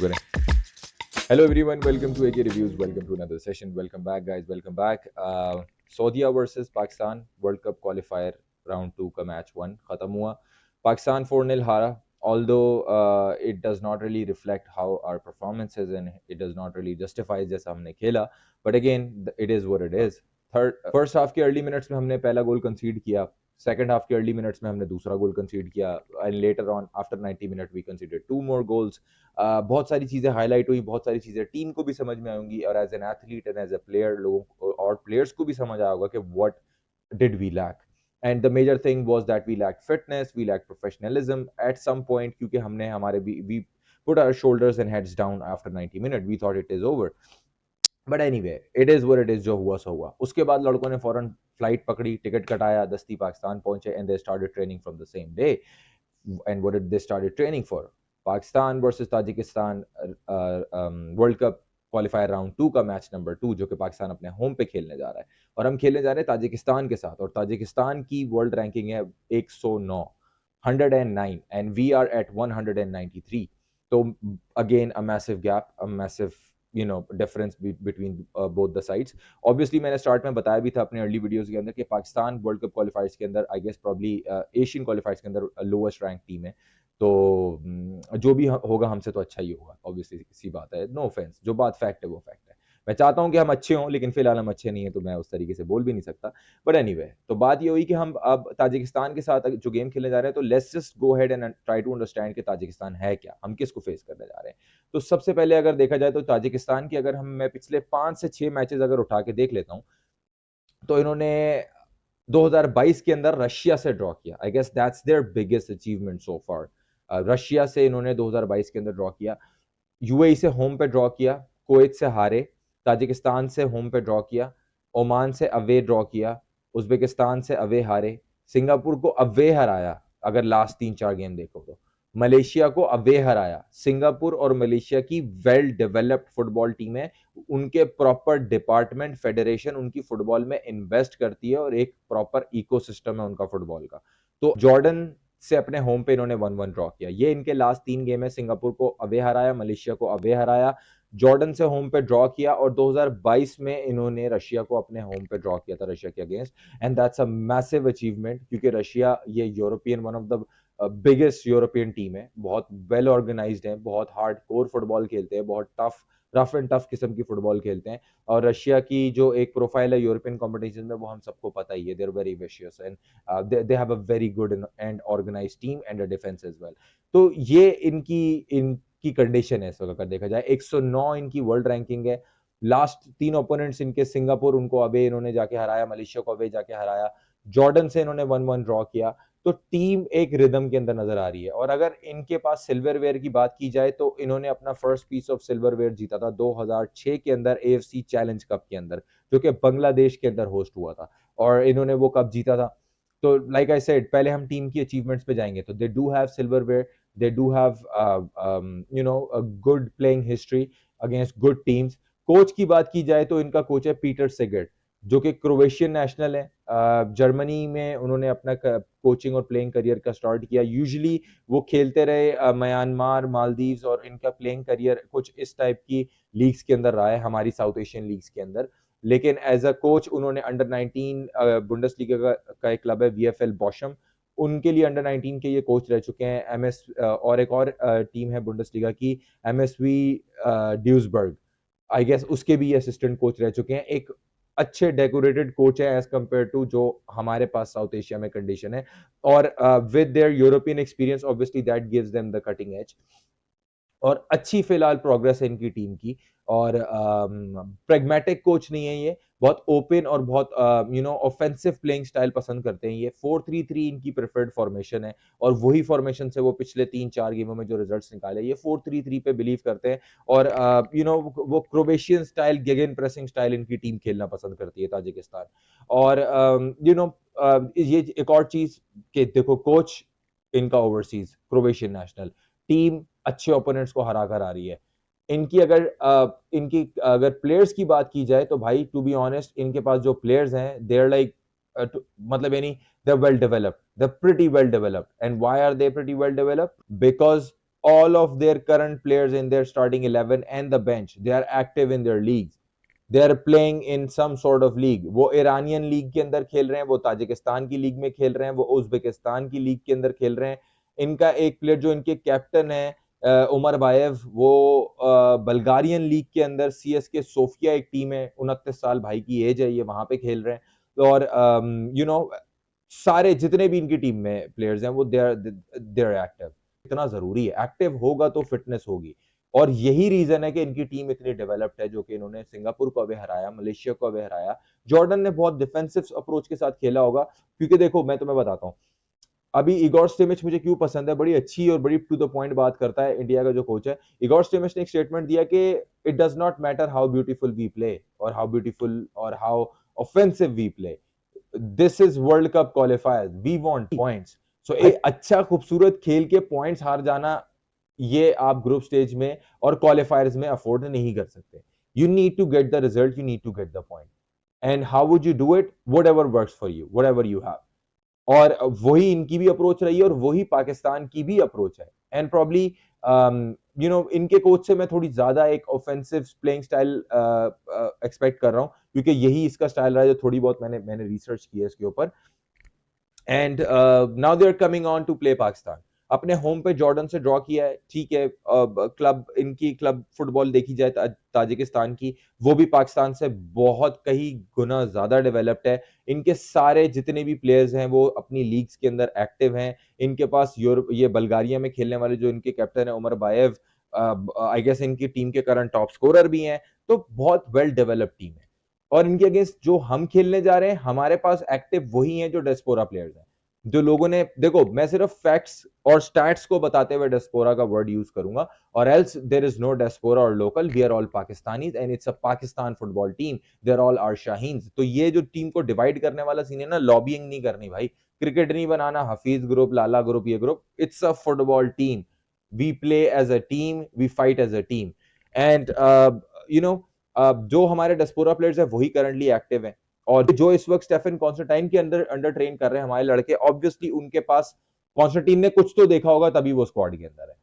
करें। Hello everyone, welcome to AK Reviews, welcome to another session, welcome back guys, welcome back. Saudiya versus Pakistan World Cup qualifier round 2 का match 1 खत्म हुआ. पाकिस्तान 4-0 हारा, although it does not really reflect how our performance is and it does not really justify जैसा हमने खेला, but again it is what it is. First half के early minutes में हमने पहला गोल कंसीड किया, सेकंड हाफ के early minutes में हमने दूसरा गोल कंसीड किया and later on after 90 minute we considered 2 more goals. बहुत सारी चीज़ें हाईलाइट हुई, बहुत सारी चीज़ें टीम को भी समझ में आएंगी और as an athlete and as a player लोगों को और प्लेयर्स को भी समझ आया होगा कि what did we lack. And the major thing was that we lack fitness, we lack professionalism at some point, क्योंकि हमने हमारे we put our shoulders and heads down after 90 minute. We thought it is over, but anyway it is what it is. जो हुआ सो हुआ. उसके बाद लड़कों ने फौरन फ्लाइट पकड़ी, टिकट कटाया, दस्ती पाकिस्तान पहुंचे and they started training from the same day. And what did they started training for? Pakistan versus Tajikistan world cup qualifier round 2 का मैच नंबर 2, जो कि पाकिस्तान अपने होम पे खेलने जा रहा है और हम खेलने जा रहे हैं ताजिकिस्तान के साथ. और ताजिकिस्तान की वर्ल्ड रैंकिंग है 109, 109 एंड वी आर एट 193. तो again a massive gap, a massive difference between both the sides. Obviously मैंने स्टार्ट में बताया भी था अपने अर्ली वीडियोस के अंदर कि पाकिस्तान वर्ल्ड कप क्वालिफायर्स के अंदर I guess probably Asian qualifiers के अंदर लोएस्ट रैंक टीम है. तो जो भी होगा हमसे तो अच्छा ही होगा, ऑब्वियसली सी बात है. नो ऑफेंस, जो बात फैक्ट है वो फैक्ट है. मैं चाहता हूं कि हम अच्छे हों, लेकिन फिलहाल हम अच्छे नहीं है तो मैं उस तरीके से बोल भी नहीं सकता. बट एनीवे, तो बात ये हुई कि हम अब ताजिकिस्तान के साथ जो गेम खेलने जा रहे हैं, तो let's just go ahead and try to understand कि ताजिकिस्तान है क्या, हम किसको फेस करने जा रहे हैं. तो सबसे पहले अगर देखा जाए तो ताजिकिस्तान की अगर मैं पिछले 5 से 6 मैचेस अगर उठा के देख लेता हूं, तो इन्होंने 2022 के अंदर रशिया से ड्रॉ किया. I guess that's their biggest achievement so far. Russia से इन्होंने 2022 के अंदर ड्रॉ किया, यूएई से होम पे ड्रॉ किया, कुवैत से हारे, ताजिकिस्तान से होम पे ड्रॉ किया, ओमान से अवे ड्रॉ किया, उज्बेकिस्तान से अवे हारे, सिंगापुर को अवे हराया अगर लास्ट 3-4 गेम देखो तो, मलेशिया को अवे हराया. सिंगापुर और मलेशिया की वेल डेवलप्ड फुटबॉल टीम है, उनके प्रॉपर डिपार्टमेंट फेडरेशन उनकी फुटबॉल में इन्वेस्ट करती है और एक प्रॉपर इकोसिस्टम है उनका फुटबॉल का. तो जॉर्डन से अपने होम पे इन्होंने 1-1 ड्रॉ किया. ये इनके लास्ट 3 गेम है. सिंगापुर को अवे हराया, मलेशिया को अवे हराया, जॉर्डन से होम पे ड्रॉ किया और 2022 में इन्होंने रशिया को अपने होम पे ड्रॉ किया था, रशिया के against. And that's a massive achievement, क्योंकि रशिया ये European one of the biggest European team है, बहुत वेल ऑर्गेनाइज्ड है, बहुत हार्ड कोर फुटबॉल खेलते हैं, बहुत रफ एंड टफ किस्म की फुटबॉल खेलते हैं. और रशिया की जो एक प्रोफाइल है यूरोपियन कॉम्पिटिशन में, वो हम सबको पता ही है. They are very vicious and they have a very good and organized team and a defense as well. तो ये इनकी कंडीशन है इस वक्त अगर देखा जाए. 109 इनकी वर्ल्ड रैंकिंग है. लास्ट 3 ओपोनेंट्स इनके, सिंगापुर उनको अवे इन्होंने जाके हराया, मलेशिया को अवे जाके हराया, जॉर्डन से इन्होंने 1-1 ड्रॉ किया. तो टीम एक रिदम के अंदर नजर आ रही है. और अगर इनके पास सिल्वरवेयर की बात की जाए तो इन्होंने अपना फर्स्ट पीस ऑफ सिल्वरवेयर जीता था 2006 के अंदर AFC चैलेंज कप के अंदर, जो कि बांग्लादेश के अंदर होस्ट हुआ था, और इन्होंने वो कप जीता था. तो लाइक आई सेड, पहले हम टीम की अचीवमेंट्स पे जाएंगे तो they do have silverware, they do have a good playing history against good teams. Coach की बात की जाए तो इनका कोच है पीटर सेगेट, जो कि क्रोएशियन नेशनल है. जर्मनी में उन्होंने अपना कोचिंग और प्लेइंग करियर का स्टार्ट किया. यूजुअली वो खेलते रहे म्यांमार, मालदीव्स, और इनका प्लेइंग करियर कुछ इस टाइप की लीग्स के अंदर रहा है, हमारी साउथ एशियन लीग्स के अंदर. लेकिन एज अ कोच उन्होंने अंडर 19 बुंडसलीगा का एक क्लब है VfL बॉशम, उनके लिए अंडर 19 के ये कोच रह चुके हैं. और एक और टीम है बुंडसलीगा की, MSV ड्यूसबर्ग, आई गेस उसके भी असिस्टेंट कोच रह चुके हैं. एक अच्छे डेकोरेटेड कोच है एज कंपेयर टू जो हमारे पास साउथ एशिया में कंडीशन है. और with their European experience obviously that gives them the cutting edge. और अच्छी फिलहाल प्रोग्रेस है इनकी टीम की. और प्रेगमेटिक कोच नहीं है ये, बहुत ओपन और बहुत ऑफेंसिव प्लेइंग स्टाइल पसंद करते हैं. ये 4-3-3 इनकी प्रेफर्ड फॉर्मेशन है, और वही फॉर्मेशन से वो पिछले 3-4 गेमों में जो रिजल्ट्स निकाले, ये 4-3-3 पे बिलीव करते हैं. और वो क्रोवेशियन स्टाइल, गेगन प्रेसिंग स्टाइल इनकी टीम खेलना पसंद करती है ताजिकिस्तान. और ये एक और चीज कि देखो, कोच इनका ओवरसीज क्रोवेशियन नेशनल, टीम अच्छे ओपोनेंट्स को हरा कर आ रही है. इनकी अगर प्लेयर्स की बात की जाए तो भाई, टू बी ऑनेस्ट, इनके पास जो प्लेयर्स हैं, दे आर लाइक, मतलब यानी they are well developed, they are pretty well developed. And why are they pretty well developed? Because all of their current players in their starting 11 and the bench, they are active in their leagues. They are playing in some sort of league. वो Iranian league के अंदर खेल रहे हैं, वो Tajikistan की league में खेल रहे हैं, वो उज्बेकिस्तान की लीग के अंदर खेल रहे हैं. इनका एक प्लेयर जो इनके कैप्टन है उमर बायव, वो बल्गारियन लीग के अंदर सीएसके सोफिया एक टीम है, 29 साल भाई की एज है, ये वहां पे खेल रहे हैं. और सारे जितने भी इनकी टीम में प्लेयर्स हैं वो दे आर एक्टिव. इतना जरूरी है, एक्टिव होगा तो फिटनेस होगी. और यही रीजन है कि इनकी टीम इतनी डेवलप्ड है, जो कि इन्होंने सिंगापुर को अभी हराया, मलेशिया को अभी हराया. जॉर्डन ने बहुत डिफेंसिव अप्रोच के साथ खेला होगा, क्योंकि देखो मैं तुम्हें बताता हूं, अभी इगोर स्टिमिच मुझे क्यों पसंद है, बड़ी अच्छी और बड़ी टू द पॉइंट बात करता है इंडिया का जो कोच है. इगोर स्टिमिच ने एक स्टेटमेंट दिया कि it does not matter how beautiful we play और हाउ ब्यूटीफुल और how offensive we play, this is world cup qualifiers, we want points. So एक अच्छा खूबसूरत खेल के पॉइंट्स हार जाना, ये आप ग्रुप स्टेज में और क्वालिफायर्स में अफोर्ड नहीं कर सकते. You need to get the result, you need to get the point. And how would you do it? Whatever works for you, whatever you have. और वही इनकी भी अप्रोच रही है और वही पाकिस्तान की भी अप्रोच है. एंड प्रॉब्ली इनके कोच से मैं थोड़ी ज्यादा एक ऑफेंसिव प्लेइंग स्टाइल एक्सपेक्ट कर रहा हूं, क्योंकि यही इसका स्टाइल रहा है, जो थोड़ी बहुत मैंने रिसर्च की है इसके ऊपर. And now they are coming on to play Pakistan. अपने होम पे जॉर्डन से ड्रॉ किया है, ठीक है. क्लब, इनकी क्लब फुटबॉल देखी जाए ताजिकिस्तान की, वो भी पाकिस्तान से बहुत कई गुना ज्यादा डेवलप्ड है. इनके सारे जितने भी प्लेयर्स हैं वो अपनी लीग्स के अंदर एक्टिव हैं. इनके पास यूरोप, ये बल्गारिया में खेलने वाले जो इनके कैप्टन है उमर बायव, आई गेस इनकी टीम के करंट टॉप स्कोरर भी हैं. तो बहुत वेल डेवलप्ड टीम है. और इनके अगेंस्ट जो हम खेलने जा रहे हैं, हमारे पास एक्टिव वही हैं जो डेस्पोरा प्लेयर्स हैं, जो लोगों ने, देखो मैं सिर्फ फैक्ट्स और स्टैट्स को बताते हुए डेस्पोरा का वर्ड यूज करूंगा, और else there is no diaspora और local, we are all Pakistanis and it's a Pakistan football team, they are all are Shaheens. तो ये जो टीम को डिवाइड करने वाला सीन है ना, लॉबिंग नहीं करनी भाई, क्रिकेट नहीं बनाना, हफीज ग्रुप, लाला ग्रुप, ये group, it's a football team. We play as a team, we fight as a team. And you know जो हमारे डेस्पोरा प्लेयर्स है वही करंटली एक्टिव है. और जो इस वक्त स्टेफन कॉन्स्टेंटाइन के अंडर ट्रेन कर रहे हैं हमारे लड़के, ऑब्वियसली उनके पास कॉन्स्टेंटाइन ने कुछ तो देखा होगा, तभी वो स्क्वाड के अंदर है.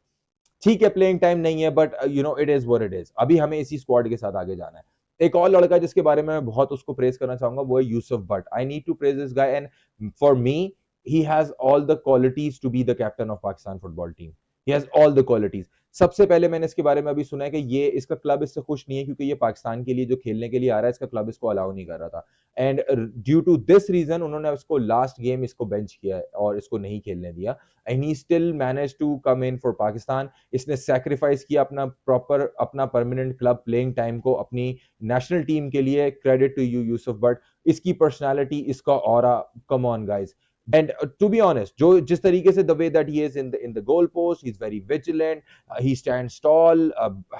ठीक है, प्लेइंग टाइम नहीं है, but it is what it is. अभी हमें इसी स्क्वाड के साथ आगे जाना है. एक और लड़का जिसके बारे में मैं बहुत उसको प्रेज करना चाहूंगा, वो है Yusuf Butt. I need to praise this guy, and for me he has all the qualities to be the captain of Pakistan football team. He has all the qualities. सबसे पहले मैंने इसके बारे में अभी सुना है कि ये इसका क्लब इससे खुश नहीं है, क्योंकि ये पाकिस्तान के लिए जो खेलने के लिए आ रहा है, इसका क्लब इसको अलाउ नहीं कर रहा था. And due to this reason उन्होंने उसको लास्ट गेम इसको बेंच किया है और इसको नहीं खेलने दिया. And he still manage to come in for Pakistan. इसने सैक्रिफाइस किया अपना प्रॉपर, अपना परमानेंट क्लब प्लेइंग टाइम को अपनी नेशनल टीम के लिए. Credit to you Yusuf Butt. इसकी पर्सनालिटी, इसका aura, come on guys. And to be honest, जो जिस तरीके से the way that he is in the goal post, he's very vigilant, he stands tall,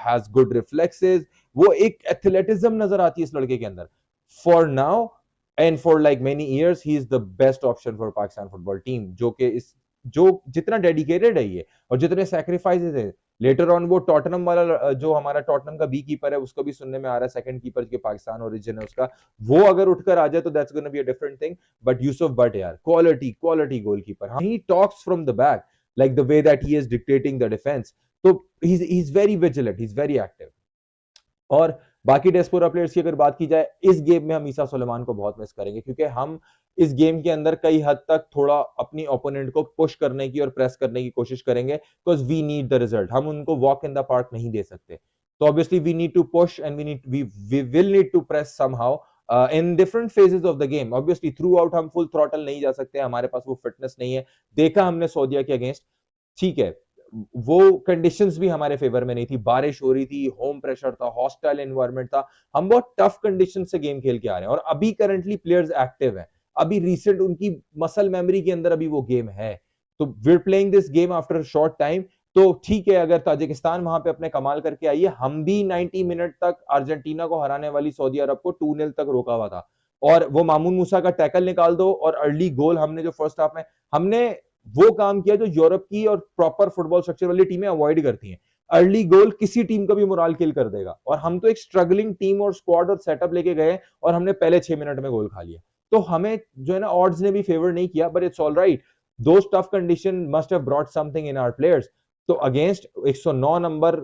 has good reflexes. वो एक athleticism नजर आती है इस लड़के के अंदर. For now and for like many years, he is the best option for Pakistan football team. जो कि इस, जो जितना डेडिकेटेड है ये और जितने सैक्रिफाइसेस है. लेटर ऑन वो टॉटनम वाला, जो हमारा टॉटनम का बी कीपर है, उसको भी सुनने में आ रहा है सेकंड कीपर के पाकिस्तान ओरिजिन है उसका, वो अगर उठकर आ जाए तो that's gonna be a different thing. But Yusuf Butt यार, quality goalkeeper. He talks from the back like the way that he is dictating the defence. तो he is very vigilant, he is very active. और बाकी diaspora players की अगर बात की जाए, इस गेम में हम ईसा सुलेमान को बहुत मिस करेंगे, क्योंकि हम इस गेम के अंदर कई हद तक थोड़ा अपनी ओपोनेंट को पुश करने की और प्रेस करने की कोशिश करेंगे, because we need the result. हम उनको वॉक इन द पार्क नहीं दे सकते. तो obviously we need to push and we will need to press somehow in different phases of the game. Obviously throughout हम फुल थ्रॉटल नहीं जा सकते, हमारे पास वो फिटनेस नहीं है. देखा हमने सऊदीया के अगेंस्ट, ठीक है, वो कंडीशंस भी हमारे फेवर में नहीं थी, बारिश हो रही थी, होम प्रेशर था, हॉस्टाइल एनवायरनमेंट था. हम बहुत टफ कंडीशन से गेम खेल के आ रहे हैं, और अभी करंटली प्लेयर्स एक्टिव हैं. अभी रिसेंट उनकी मसल मेमोरी के अंदर अभी वो गेम है. तो we are playing this game after short time. तो ठीक है, अगर ताजिकिस्तान वहां पे अपने कमाल करके आई है, हम भी 90 मिनट तक अर्जेंटीना को हराने वाली सऊदी अरब को 2-0 तक रोका हुआ था. और वो मामून मूसा का टैकल निकाल दो, और अर्ली गोल हमने जो फर्स्ट हाफ में, हमने वो काम किया जो यूरोप की और प्रॉपर फुटबॉल स्ट्रक्चर वाली टीमें अवॉइड करती हैं. अर्ली गोल किसी टीम का भी मोराल किल कर देगा, और हम तो एक स्ट्रगलिंग टीम और स्क्वाड और सेटअप लेके गए और हमने पहले 6 मिनट में गोल खा लिया. तो हमें जो है ना, ऑड्स ने भी फेवर नहीं किया, but it's all right. Those tough condition must have brought something in our players. तो अगेंस्ट 109 नंबर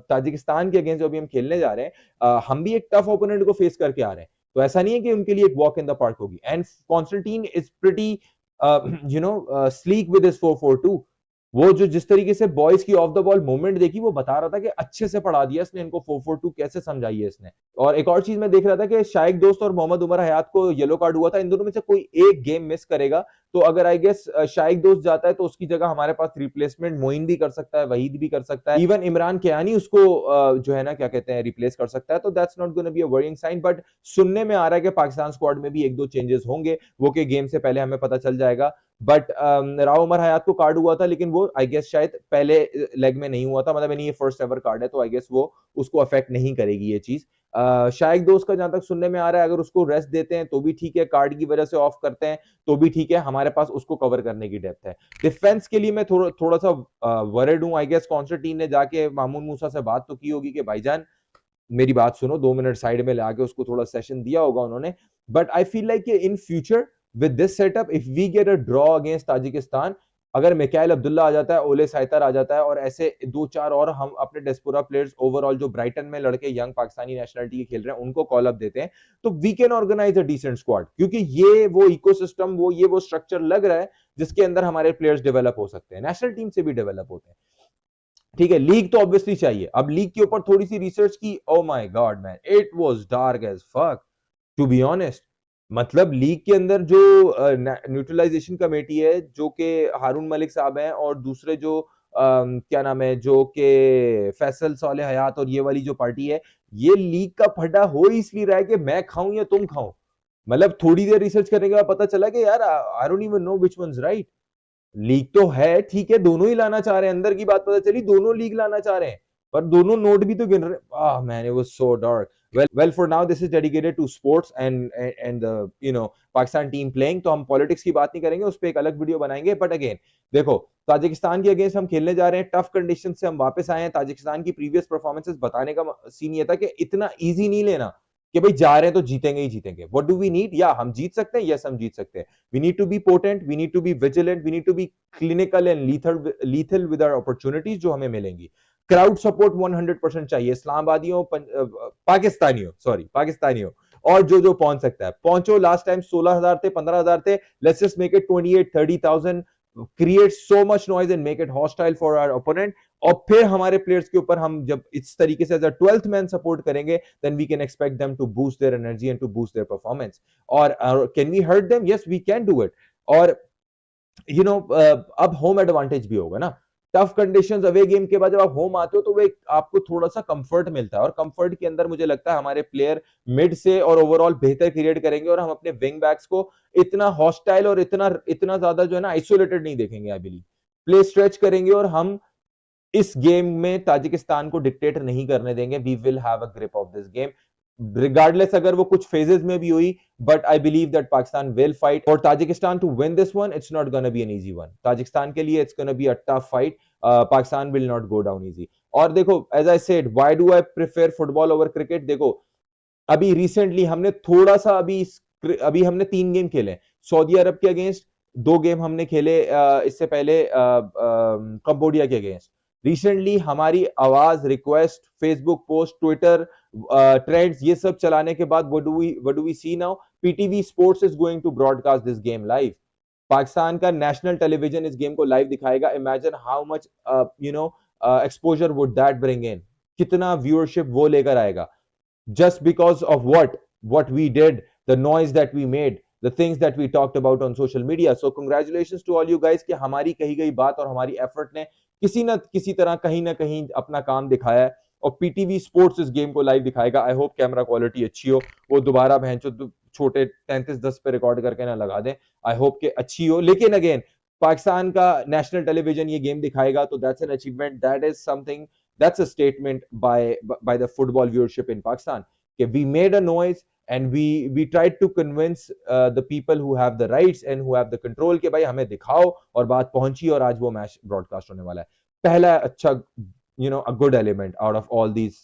ताजिकिस्तान के अगेंस्ट जो अभी हम खेलने जा रहे हैं, हम भी एक टफ ओपोनेंट को फेस करके आ रहे हैं, तो ऐसा नहीं है कि उनके लिए एक वॉक इन द पार्क होगी। And Constantine is pretty sleek with his 4-4-2। वो जो जिस तरीके से बॉयज की ऑफ द बॉल मूवमेंट देखी, वो बता रहा था कि अच्छे से पढ़ा दिया इसने इनको, 4-4-2 कैसे समझाई है इसने। और एक और चीज मैं देख रहा था कि शाइक दोस्त और मोहम्मद उमर हयात को येलो कार्ड हुआ था, इन दोनों में से कोई एक गेम मिस करेगा तो अगर आई गेस शाइक दोस्त जाता है तो उसकी जगह हमारे पास रिप्लेसमेंट मोइन भी कर सकता है, वहीद भी कर सकता है, इवन इमरान कियानी उसको जो है ना क्या कहते हैं रिप्लेस कर सकता है। तो that's not gonna be a worrying sign, but सुनने में आ रहा है कि पाकिस्तान स्क्वाड में भी एक दो चेंजेस होंगे, वो के गेम से पहले हमें पता चल जाएगा। बट राव उमर हयात को कार्ड हुआ था, लेकिन वो आई गेस शायद पहले लेग में नहीं हुआ था, मतलब नहीं ये फर्स्ट एवर कार्ड है, तो आई गेस वो उसको अफेक्ट नहीं करेगी ये चीज। शायद दोस्त का जहां तक सुनने में आ रहा है, अगर उसको रेस्ट देते हैं तो भी ठीक है, कार्ड की वजह से ऑफ करते हैं तो भी ठीक है, हमारे पास उसको कवर करने की डेप्थ है। डिफेंस के लिए मैं थोड़ा सा वरिड हूं। आई गेस कॉन्स्टेंटीन ने जाके मामून मूसा से बात तो की होगी कि भाईजान मेरी बात सुनो, 2 मिनट साइड में लाके उसको थोड़ा सेशन दिया होगा उन्होंने। But I feel like in future with this setup, if we get a draw against Tajikistan, अगर मिकाइल अब्दुल्ला आ जाता है, ओले साइतर आ जाता है, और ऐसे दो चार और हम अपने डेस्पोरा प्लेयर्स ओवरऑल जो ब्राइटन में लड़के यंग पाकिस्तानी नेशनलिटी के खेल रहे हैं उनको कॉल अप देते हैं, तो we can organise a decent squad, क्योंकि ये वो इकोसिस्टम, ये वो स्ट्रक्चर लग रहा है जिसके अंदर हमारे प्लेयर्स डेवलप हो सकते हैं, नेशनल टीम से भी डेवलप होते हैं। ठीक है, लीग तो ऑब्वियसली चाहिए। अब लीग के ऊपर थोड़ी सी रिसर्च की, oh my god man, it was dark age fuck to be honest. मतलब लीग के अंदर जो न्यूट्रलाइजेशन कमेटी है, जो कि हारून मलिक साहब हैं, और दूसरे जो क्या नाम है, जो कि फैसल साले हयात और ये वाली जो पार्टी है, ये लीग का फटा हो इसलिए रहा है कि मैं खाऊं या तुम खाओ। मतलब थोड़ी देर रिसर्च करने के बाद पता चला कि यार I don't even know which ones right. League तो है ठीक है, दोनों ही लाना चाह रहे हैं, अंदर की बात पता चली दोनों लीग लाना चाह रहे हैं, पर दोनों नोट भी तो गिन रहे हैं। Ah man, it was so dark. Well for now this is dedicated to sports and Pakistan team playing, तो हम पॉलिटिक्स की बात नहीं करेंगे, उस पर एक अलग वीडियो बनाएंगे। बट अगेन देखो, ताजिकिस्तान के अगेंस्ट हम खेलने जा रहे हैं, टफ कंडीशन से हम वापस आए हैं। ताजिकिस्तान की प्रीवियस परफॉर्मेंसेस बताने का सीन ये था कि इतना ईजी नहीं लेना कि भाई जा रहे हैं तो जीतेंगे ही जीतेंगे। What do we need? या हम जीत सकते हैं, यस हम जीत सकते हैं। We need to be potent, we need to be vigilant, we need to be clinical and lethal with our opportunities जो हमें मिलेंगी। क्राउड सपोर्ट 100% चाहिए, इस्लामाबादियों, पाकिस्तानियों, सॉरी पाकिस्तानियों, और जो जो पहुंच सकता है पहुंचो। लास्ट टाइम 16,000 थे, 15,000 थे, let's just make it 28-30,000, create so much noise and make it hostile for our opponent. और फिर हमारे प्लेयर्स के ऊपर हम जब इस तरीके से as a 12th man support करेंगे, then we can expect them to boost their energy and to boost their performance. और can we hurt them? Yes we can do it. और अब होम एडवांटेज भी होगा ना। टफ कंडीशंस अवे गेम के बाद जब आप होम आते हो तो वो एक आपको थोड़ा सा कंफर्ट मिलता है, और कंफर्ट के अंदर मुझे लगता है हमारे प्लेयर मिड से और ओवरऑल बेहतर क्रिएट करेंगे, और हम अपने विंग बैक्स को इतना हॉस्टाइल और इतना इतना ज्यादा जो है ना आइसोलेटेड नहीं देखेंगे। आई बिलीव प्ले स्ट्रेच करेंगे, और हम इस गेम में ताजिकिस्तान को डिक्टेट नहीं करने देंगे। We will have a grip of this game, regardless अगर वो कुछ फेजेस में भी हुई, but I believe that Pakistan will fight for Tajikistan to win this one. It's not gonna be an easy one Tajikistan के लिए, it's gonna be a tough fight. Pakistan will not go down easy. और देखो, as I said, why do I prefer football over cricket? देखो, अभी recently हमने थोड़ा सा अभी हमने 3 गेम खेले सऊदी अरब के अगेंस्ट, 2 गेम हमने खेले इससे पहले कंबोडिया के अगेंस्ट। रिसेंटली हमारी आवाज, request, Facebook post, Twitter trends, ये सब चलाने के बाद what do we see now? PTV sports is going to broadcast this game live. Pakistan का नेशनल टेलीविजन इस गेम को लाइव दिखाएगा। Imagine how much exposure would that bring in, कितना व्यूअरशिप वो लेकर आएगा, just because of what we did, the noise that we made, the things that we talked about on social media. So congratulations to all you guys कि हमारी कही गई बात और हमारी एफर्ट ने किसी न किसी तरह कहीं ना कहीं अपना काम दिखाया है, और पीटीवी स्पोर्ट्स इस गेम को लाइव दिखाएगा। आई होप कैमरा क्वालिटी अच्छी हो, वो दोबारा भैंचो छोटे 3310 पे रिकॉर्ड करके ना लगा दें। आई होप कि अच्छी हो, लेकिन अगेन पाकिस्तान का नेशनल टेलीविजन ये गेम दिखाएगा, तो that's an achievement, that is something, that's a statement by the football viewership in Pakistan. Okay, we made a noise and we tried to convince the people who have the rights and who have the control कि भाई हमें दिखाओ, और बात पहुंची, और आज वो मैच ब्रॉडकास्ट होने वाला है। पहला अच्छा a good element out of all these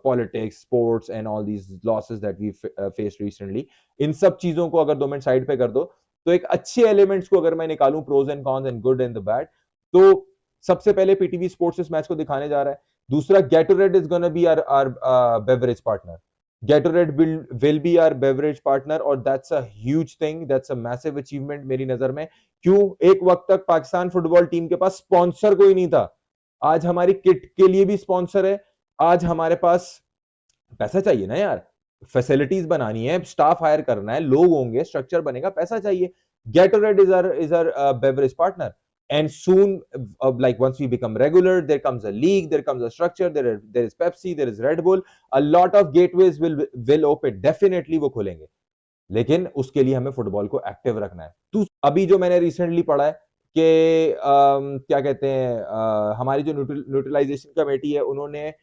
politics, sports and all these losses that we faced recently. इन सब चीजों को अगर 2 मिनट साइड पे कर दो, तो एक अच्छे एलिमेंट्स को अगर मैं निकालूं, pros and cons and good and the bad, तो सबसे पहले पीटीवी स्पोर्ट्स इस मैच को दिखाने जा रहा है। दूसरा, Gatorade is gonna be our beverage partner. Gatorade will be our beverage partner, और that's a huge thing, that's a massive achievement मेरी नजर में। क्यों? एक वक्त तक पाकिस्तान फुटबॉल टीम के पास स्पॉन्सर कोई नहीं था, आज हमारी किट के लिए भी स्पॉन्सर है। आज हमारे पास पैसा चाहिए ना यार, फैसिलिटीज बनानी है, स्टाफ हायर करना है, लोग होंगे, स्ट्रक्चर बनेगा, पैसा चाहिए। Gatorade is our beverage partner, and soon, like once we become regular, there comes a league, there comes a structure, there is Pepsi, there is Red Bull, a lot of gateways will open, definitely वो खुलेंगे। लेकिन उसके लिए हमें football को active रखना है। तो अभी जो मैंने रिसेंटली पढ़ा है कि क्या कहते हैं, हमारी जो न्यूट्रलाइजेशन कमेटी है, उन्होंने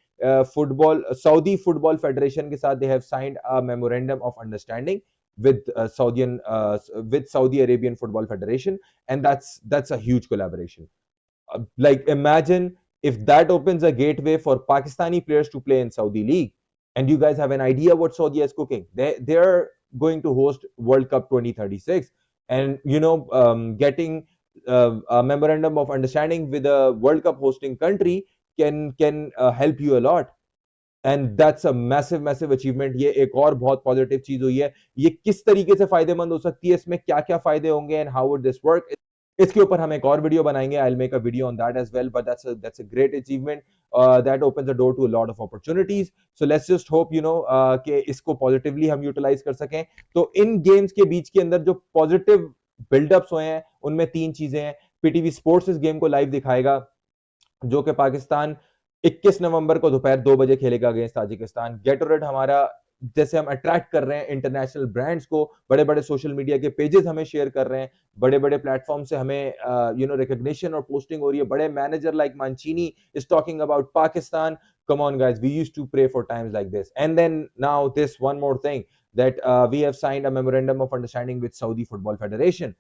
फुटबॉल, सऊदी फुटबॉल फेडरेशन के साथ they have signed a memorandum of understanding with Saudi Arabian Football Federation, and that's a huge collaboration. Like imagine if that opens a gateway for Pakistani players to play in Saudi League, and you guys have an idea what Saudi is cooking. They're going to host World Cup 2036, and getting a memorandum of understanding with a World Cup hosting country can help you a lot. And that's a massive massive achievement. ये एक और बहुत positive चीज हुई है। ये किस तरीके से फायदेमंद हो सकती है, इसमें क्या क्या फायदे होंगे, and how would this work, इसके ऊपर हम एक और वीडियो बनाएंगे। I will make a video on that as well, but that's a great achievement that opens the door to a lot of opportunities. So let's just hope कि इसको positively हम utilise कर सकें। तो इन गेम्स के बीच के अंदर जो पॉजिटिव बिल्डअप्स हुए हैं, उनमें तीन चीजें हैं। पीटीवी स्पोर्ट्स इस गेम को लाइव दिखाएगा, जो कि पाकिस्तान 21 नवंबर को दोपहर 2 बजे खेलेगा अगेंस्ट ताजिकिस्तान। Gatorade हमारा, जैसे हम अट्रैक्ट कर रहे हैं इंटरनेशनल ब्रांड्स को, बड़े बड़े सोशल मीडिया के पेजेस हमें शेयर कर रहे हैं, बड़े बड़े प्लेटफॉर्म से हमें रिकॉग्निशन और पोस्टिंग हो रही है। बड़े manager like Mancini is talking about Pakistan. Come on guys, we used to pray for times like this, and then now this one more thing, that we have signed a memorandum of understanding with Saudi Football Federation.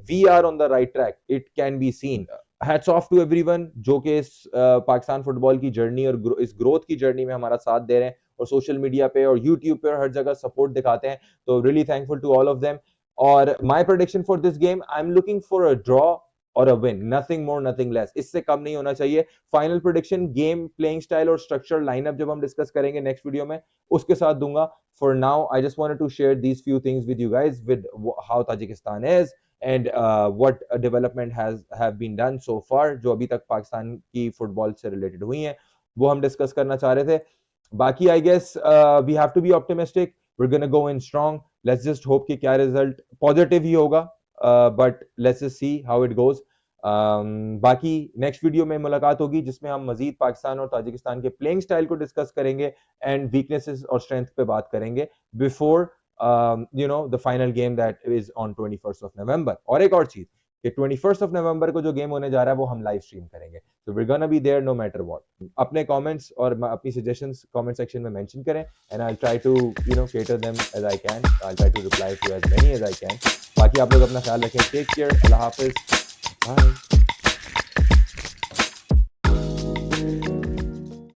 We are on the right track, it can be seen. Hats off to everyone जो कि इस Pakistan football की journey और इस growth की journey में हमारा साथ दे रहे हैं, और सोशल मीडिया पे और यूट्यूब पे और हर जगह सपोर्ट दिखाते हैं। तो really thankful to all of them. और my prediction for this game, I am looking for a draw और a win, nothing more nothing less, इससे कम नहीं होना चाहिए। Final prediction, game playing style और स्ट्रक्चर लाइनअप जब हम डिस्कस करेंगे नेक्स्ट वीडियो में, उसके साथ दूंगा। For now I just wanted to share these few things with you guys, with how Tajikistan is and what development have been done so far, जो अभी तक पाकिस्तान की फुटबॉल से रिलेटेड हुई हैं, वो हम डिस्कस करना चाह रहे थे। बाकी I guess we have to be optimistic, we are gonna go in strong. Let's just hope कि क्या रिजल्ट पॉजिटिव ही होगा, but let's just see how it goes. बाकी नेक्स्ट वीडियो में मुलाकात होगी, जिसमें हम मजीद पाकिस्तान और ताजिकिस्तान के प्लेइंग स्टाइल को डिस्कस करेंगे, एंड वीकनेसेस और स्ट्रेंथ पे बात करेंगे before the final game that is on 21st of November. और एक और चीज कि 21st of November को जो गेम होने जा रहा है वो हम लाइव स्ट्रीम करेंगे, so we're gonna be there no matter what. अपने कमेंट्स और अपनी सजेशंस कमेंट सेक्शन में मेंशन करें, and I'll try to cater them as I can. I'll try to reply to as many as I can. बाकी आप लोग अपना ख्याल रखें, टेक केयर, अल्लाह हाफिज, बाय।